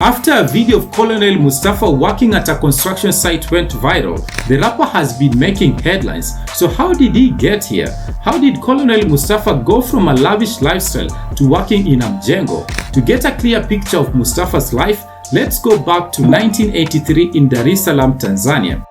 After a video of Colonel Mustafa working at a construction site went viral, the rapper has been making headlines. So how did he get here? How did Colonel Mustafa go from a lavish lifestyle to working in a Mjengo? To get a clear picture of Mustafa's life, let's go back to 1983 in Dar es Salaam, Tanzania.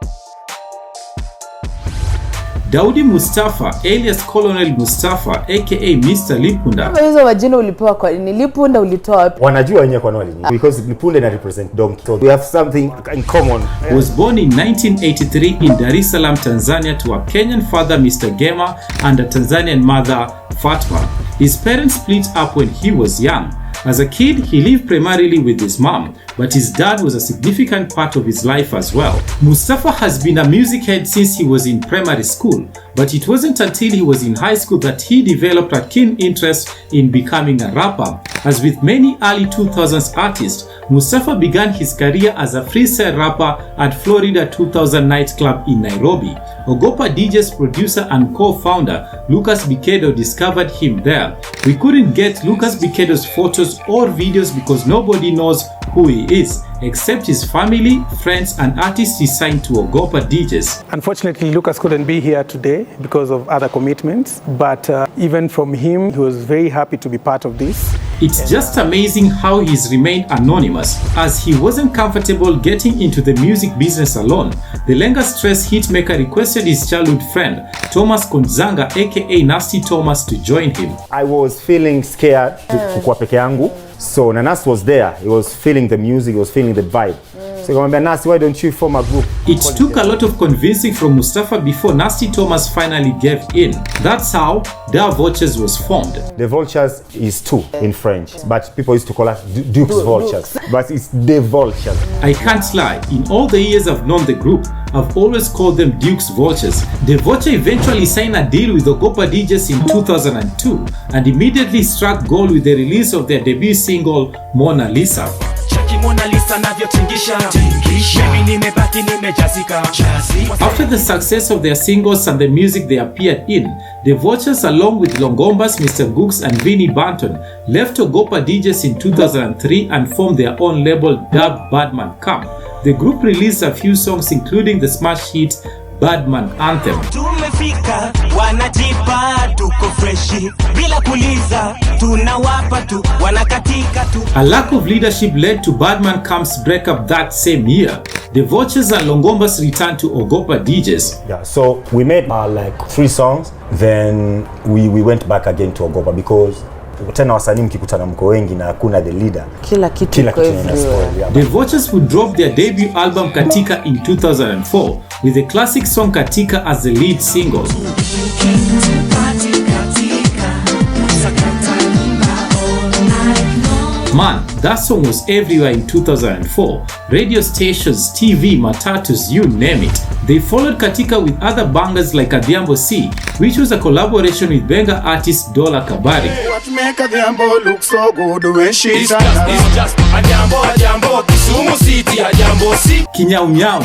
Daudi Mustafa alias Colonel Mustafa aka Mr. Lipunda. Hizo wajina ulipewa kwa nini? Lipunda ulitoa wapi? Wanajua wenyewe kwa nini? Because Lipunda na represent donkey. So we have something in common. Was born in 1983 in Dar es Salaam, Tanzania to a Kenyan father Mr. Gema and a Tanzanian mother Fatma. His parents split up when he was young. As a kid, he lived primarily with his mom, but his dad was a significant part of his life as well. Mustafa has been a music head since he was in primary school, but it wasn't until he was in high school that he developed a keen interest in becoming a rapper. As with many early 2000s artists, Mustafa began his career as a freestyle rapper at Florida 2000 nightclub in Nairobi. Ogopa DJ's producer and co-founder Lucas Bikedo discovered him there. We couldn't get Lucas Bikedo's photos or videos because nobody knows who he is, except his family, friends and artists he signed to Ogopa DJs. Unfortunately, Lucas couldn't be here today because of other commitments, but even from him, he was very happy to be part of this. It's just amazing how he's remained anonymous, as he wasn't comfortable getting into the music business alone. The Lenga Stress hitmaker requested his childhood friend, Thomas Konzanga aka Nasty Thomas, to join him. I was feeling scared kukua peke yangu. So Nanas was there, he was feeling the music, he was feeling the vibe. So he said, Nasty, why don't you form a group? It took a lot of convincing from Mustafa before Nasty Thomas finally gave in. That's how Da Vultures was formed. The Vultures is two in French, but people used to call us Duke's Vultures. But it's the Vultures. I can't lie, in all the years I've known the group, I've always called them Duke's Vultures. The Vulture eventually signed a deal with Ogopa DJs in 2002 and immediately struck gold with the release of their debut single, Mona Lisa. After the success of their singles and the music they appeared in, the Vultures along with Longombas, Mr. Gooks and Vinnie Banton left Ogopa DJs in 2003 and formed their own label dubbed Badman Camp. The group released a few songs including the smash hit Badman Anthem. A lack of leadership led to Badman Camp's breakup that same year. The Vultures and Longombas returned to Ogopa DJs. Yeah, so we made like 3 songs, then we went back again to Ogopa because tena wasanii mkikutana mko wengi na hakuna the leader. Kila kitu yeah. The Vultures would drop their debut album Katika in 2004 with the classic song Katika as the lead single. Man, that song was everywhere in 2004. Radio stations, TV, matatus, you name it. They followed Katika with other bangers like Adhiambo C, which was a collaboration with Benga artist Dola Kabari. What make Adhiambo look so good when she's it's just Adhiambo, Kisumu City, Adhiambo C. Kinyau Nyau.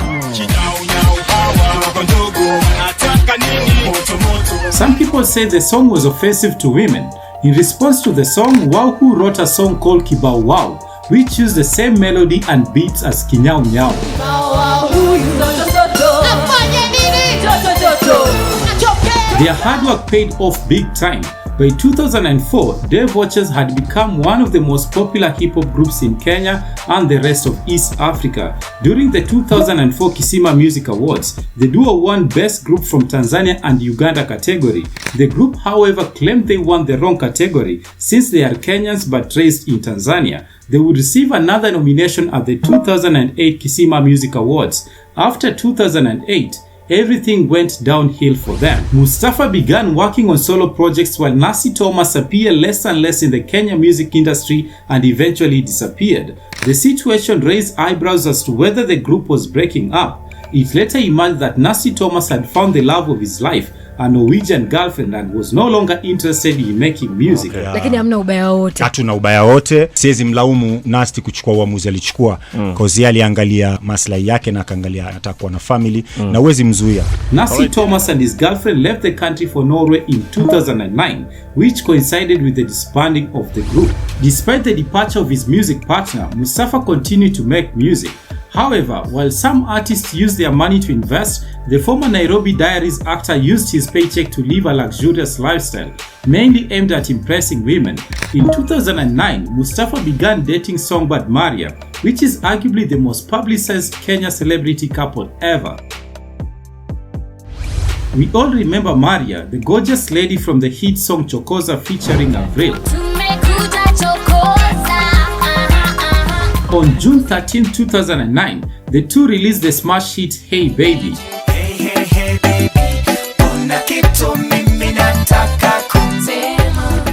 Some people say the song was offensive to women. In response to the song, Wauhu wrote a song called Kibao Wow, which used the same melody and beats as Kinyau Nyau. Their hard work paid off big time. By 2004, The Vultures had become one of the most popular hip-hop groups in Kenya and the rest of East Africa. During the 2004 Kisima Music Awards, the duo won Best Group from Tanzania and Uganda category. The group, however, claimed they won the wrong category since they are Kenyans but raised in Tanzania. They would receive another nomination at the 2008 Kisima Music Awards. After 2008, everything went downhill for them. Mustafa began working on solo projects while Nasty Thomas appeared less and less in the Kenya music industry and eventually disappeared. The situation raised eyebrows as to whether the group was breaking up. It later emerged that Nasty Thomas had found the love of his life a Norwegian girlfriend and was no longer interested in making music. Lakini hamna ubaya wote. Hatuna ubaya wote. Siwezi mlaumu Nasty kuchukua uamuzi alichukua. Cause yeye aliangalia maslahi yake na akaangalia anataka kuwa na family na uwezi mzuia. Nasty Thomas and his girlfriend left the country for Norway in 2009, which coincided with the disbanding of the group. Despite the departure of his music partner, Mustafa continued to make music. However, while some artists use their money to invest, the former Nairobi Diaries actor used his paycheck to live a luxurious lifestyle, mainly aimed at impressing women. In 2009, Mustafa began dating songbird Maria, which is arguably the most publicized Kenya celebrity couple ever. We all remember Maria, the gorgeous lady from the hit song Chokoza featuring Avril. On June 13, 2009, the two released the smash hit Hey Baby.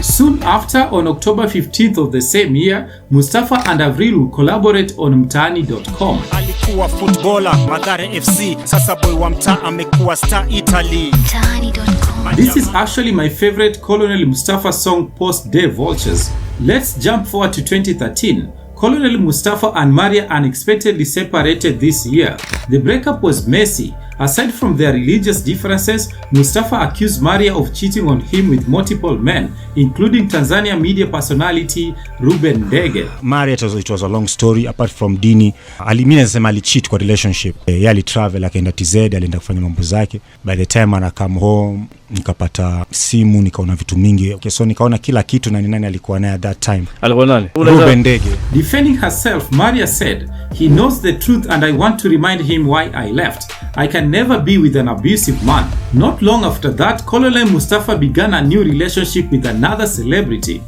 Soon after, on October 15th of the same year, Mustafa and Avril will collaborate on Mtaani.com. Alikuwa footballer Mathare FC, sasa boy wa mtaa amekuwa star Italy. Mtaani.com. This is actually my favorite Colonel Mustafa song post Day Vultures. Let's jump forward to 2013. Colonel Mustafa and Maria unexpectedly separated this year. The breakup was messy. Aside from their religious differences, Mustafa accused Maria of cheating on him with multiple men, including Tanzania media personality Ruben Ndege. Maria, it was a long story. Apart from dini, mimi nasema alicheat kwa relationship. Yeye alitravel akaenda TZ, alienda kufanya mambo zake. By the time ana come home, nikapata simu, nikaona vitu mingi. Okay, so nikaona kila kitu na nani alikuwa naye at that time. Alikuwa nani? Ruben Ndege. Defending herself, Maria said, "He knows the truth and I want to remind him why I left. I can never be with an abusive man." Not long after that, Colonel Mustafa began a new relationship with another celebrity.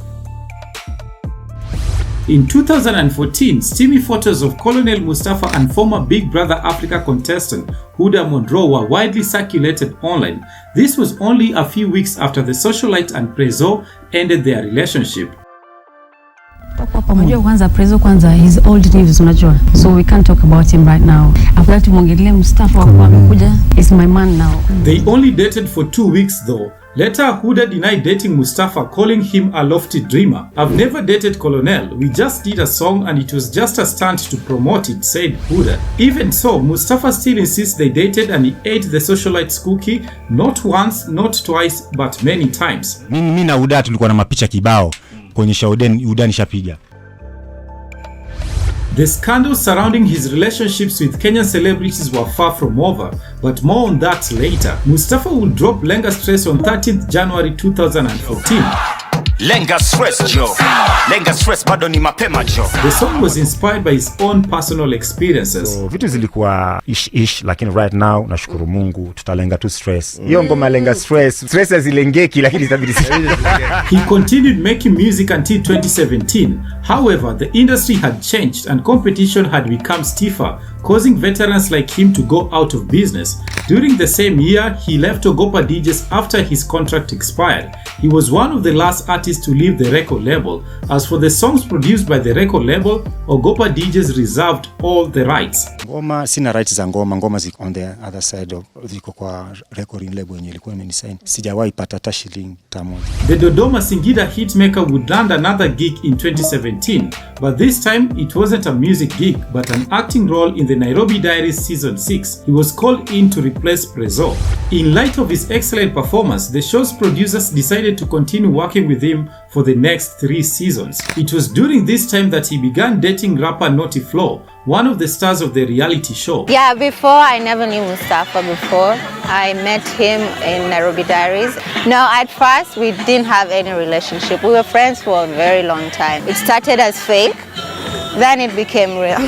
In 2014, steamy photos of Colonel Mustafa and former Big Brother Africa contestant Huda Monroe were widely circulated online. This was only a few weeks after the socialite and Prezzo ended their relationship. Unajua kwanza Prezzo kwanza his old news unajua, so we can't talk about him right now. After that muongelee Mustafa kwa amekuja is my man now. They only dated for 2 weeks though. Later, Huda denied dating Mustafa, calling him a lofty dreamer. "I've never dated Colonel. We just did a song and it was just a stunt to promote it," said Huda. Even so, Mustafa still insists they dated and he ate the socialite's cookie not once, not twice, but many times. Mimi na Huda tulikuwa na mapicha kibao kuonyesha Huda nishapiga. The scandals surrounding his relationships with Kenyan celebrities were far from over, but more on that later. Mustafa will drop Lenga Stress on 13th January 2014. Lenga Stress Joe. Lenga Stress bado ni mapema Joe. The song was inspired by his own personal experiences. So, vitu zilikuwa ish, lakini right now nashukuru Mungu tutalenga tu stress. Hiyo ngoma Lenga Stress. Stress hazilengeki lakini itabidi. He continued making music until 2017. However, the industry had changed and competition had become stiffer, causing veterans like him to go out of business. During the same year, he left Ogopa DJs after his contract expired. He was one of the last artists to leave the record label. As for the songs produced by the record label, Ogopa DJs reserved all the rights. Ngoma sina rights za ngoma ziko on the other side of ziko kwa recording label yenye ilikuwa imenisign. Sijawahi pata hata shilingi tamoja. The Dodoma Singida hitmaker would land another gig in 2017, but this time it wasn't a music gig but an acting role in the Nairobi Diaries season 6. He was called in to replace Prezzo. In light of his excellent performance, the show's producers decided to continue working with him for the next 3 seasons. It was during this time that he began dating rapper Naughty Flo, one of the stars of the reality show. Yeah, before I never knew Mustafa before. I met him in Nairobi Diaries. No, at first we didn't have any relationship. We were friends for a very long time. It started as fake, then it became real.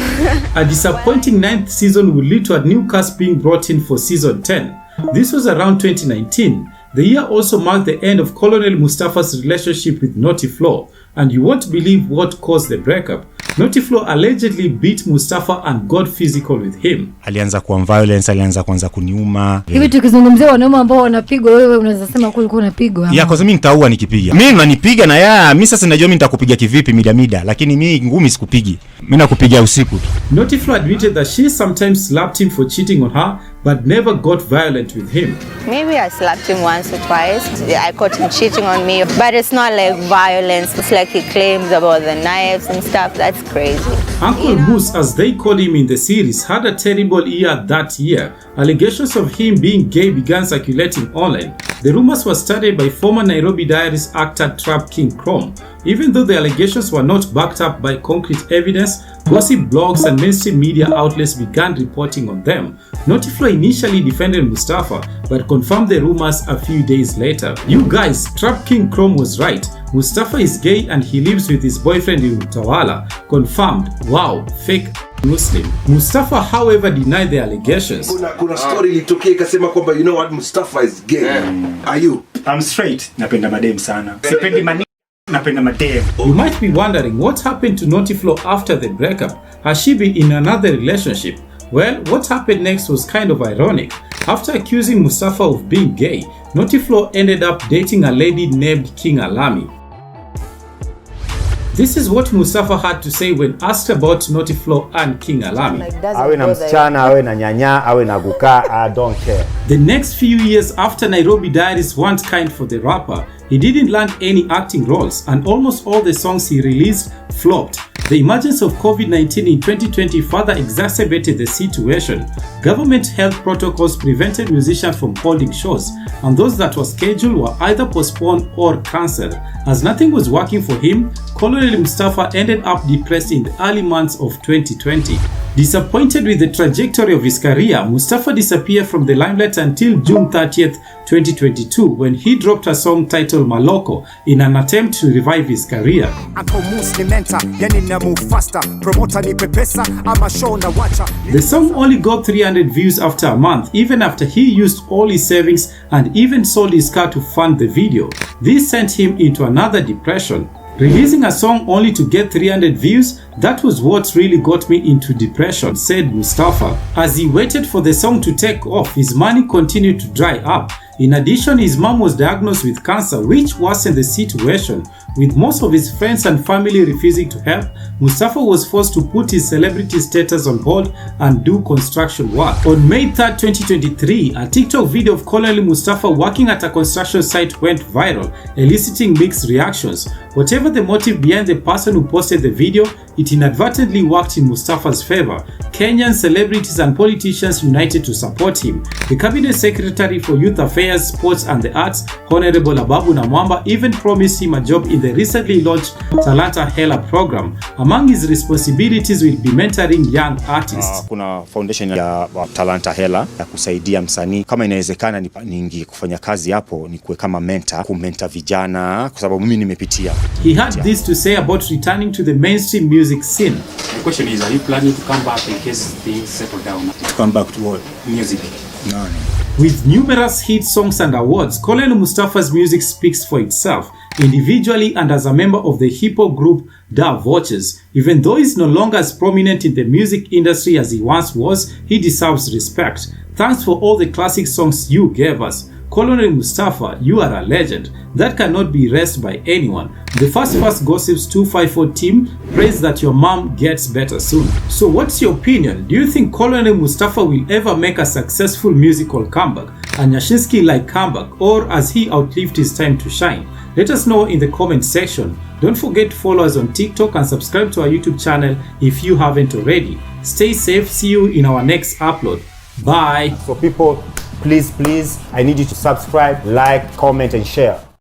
A disappointing 9th season would lead to a new cast being brought in for season 10. This was around 2019. The year also marked the end of Colonel Mustafa's relationship with Naughty Flo, and you won't believe what caused the breakup. Naughty Flo allegedly beat Mustafa and got physical with him. Alianza kuwa violence, alianza kuanza kuniuma. Hivi tukizungumzia wanaume ambao wanapigwa, wewe unaweza sema kulikuwa unapigwa? Yeah, kwa sababu mimi nitaua nikipiga. Mimi unanipiga na ya mimi sasa najua mimi nitakupiga kivipi mida, lakini mimi ngumi sikupigi. Mimi nakupiga usiku tu. Naughty Flo admitted that she sometimes slapped him for cheating on her, but never got violent with him. Maybe I slapped him once or twice. I caught him cheating on me, but it's not like violence. It's like he claims about the knives and stuff. That's crazy. Uncle Moose, as they called him in the series, had a terrible year that year. Allegations of him being gay began circulating online. The rumors were started by former Nairobi Diaries actor Trap King Chrome. Even though the allegations were not backed up by concrete evidence, gossip blogs and mainstream media outlets began reporting on them. Notiflo initially defended Mustafa, but confirmed the rumors a few days later. You guys, Trap King Chrome was right. Mustafa is gay and he lives with his boyfriend in Utawala. Confirmed. Wow, fake Muslim. Mustafa, however, denied the allegations. Kuna story ilitokea ikasema kwamba you know what, Mustafa is gay. Are you? I'm straight. Napenda madem sana. Sipendi mani. Napenda madem. You might be wondering what happened to Notiflo after the breakup. Has she been in another relationship? Well, what happened next was kind of ironic. After accusing Mustafa of being gay, Notiflo ended up dating a lady named King Alami. This is what Mustafa had to say when asked about Notiflo and King Alami. Awe na msichana, awe na nyanya, awe na guka, I don't care. The next few years after Nairobi Diaries weren't kind for the rapper, he didn't land any acting roles and almost all the songs he released flopped. The emergence of COVID-19 in 2020 further exacerbated the situation. Government health protocols prevented musicians from holding shows, and those that were scheduled were either postponed or cancelled. As nothing was working for him, Colonel Mustafa ended up depressed in the early months of 2020. Disappointed with the trajectory of his career, Mustafa disappeared from the limelight until June 30th, 2022, when he dropped a song titled Maloko in an attempt to revive his career. The song only got 300 views after a month, even after he used all his savings and even sold his car to fund the video. This sent him into another depression. Releasing a song only to get 300 views, that was what really got me into depression, said Mustafa. As he waited for the song to take off, his money continued to dry up. In addition, his mom was diagnosed with cancer, which worsened the situation. With most of his friends and family refusing to help, Mustafa was forced to put his celebrity status on hold and do construction work. On May 3rd, 2023, a TikTok video of Colonel Mustafa working at a construction site went viral, eliciting mixed reactions. Whatever the motive behind the person who posted the video, it inadvertently worked in Mustafa's favor. Kenyan celebrities and politicians united to support him. The Cabinet Secretary for Youth Affairs, Sports and the Arts, Honorable Ababu Namwamba, even promised him a job in the recently launched Talanta Hela program. Among his responsibilities will be mentoring young artists. Kuna foundation ya Talanta Hela ya kusaidia msanii. Kama inawezekana ningi kufanya kazi hapo ni kuwe kama mentor, kumenta vijana kwa sababu mimi nimepitia. He had this to say about returning to the mainstream music scene. The question is, are you planning to come back in case things settle down? To come back to what? Music. No. With numerous hit songs and awards, Colonel Mustafa's music speaks for itself, individually and as a member of the hip-hop group Da Vultures. Even though he's no longer as prominent in the music industry as he once was, he deserves respect. Thanks for all the classic songs you gave us. Colonel Mustafa, you are a legend that cannot be erased by anyone. The Fast Gossips 254 team prays that your mom gets better soon. So what's your opinion? Do you think Colonel Mustafa will ever make a successful musical comeback, a Nyashinsky-like comeback, or has he outlived his time to shine? Let us know in the comment section. Don't forget to follow us on TikTok and subscribe to our YouTube channel if you haven't already. Stay safe, see you in our next upload. Bye. So people, please, I need you to subscribe, like, comment and share.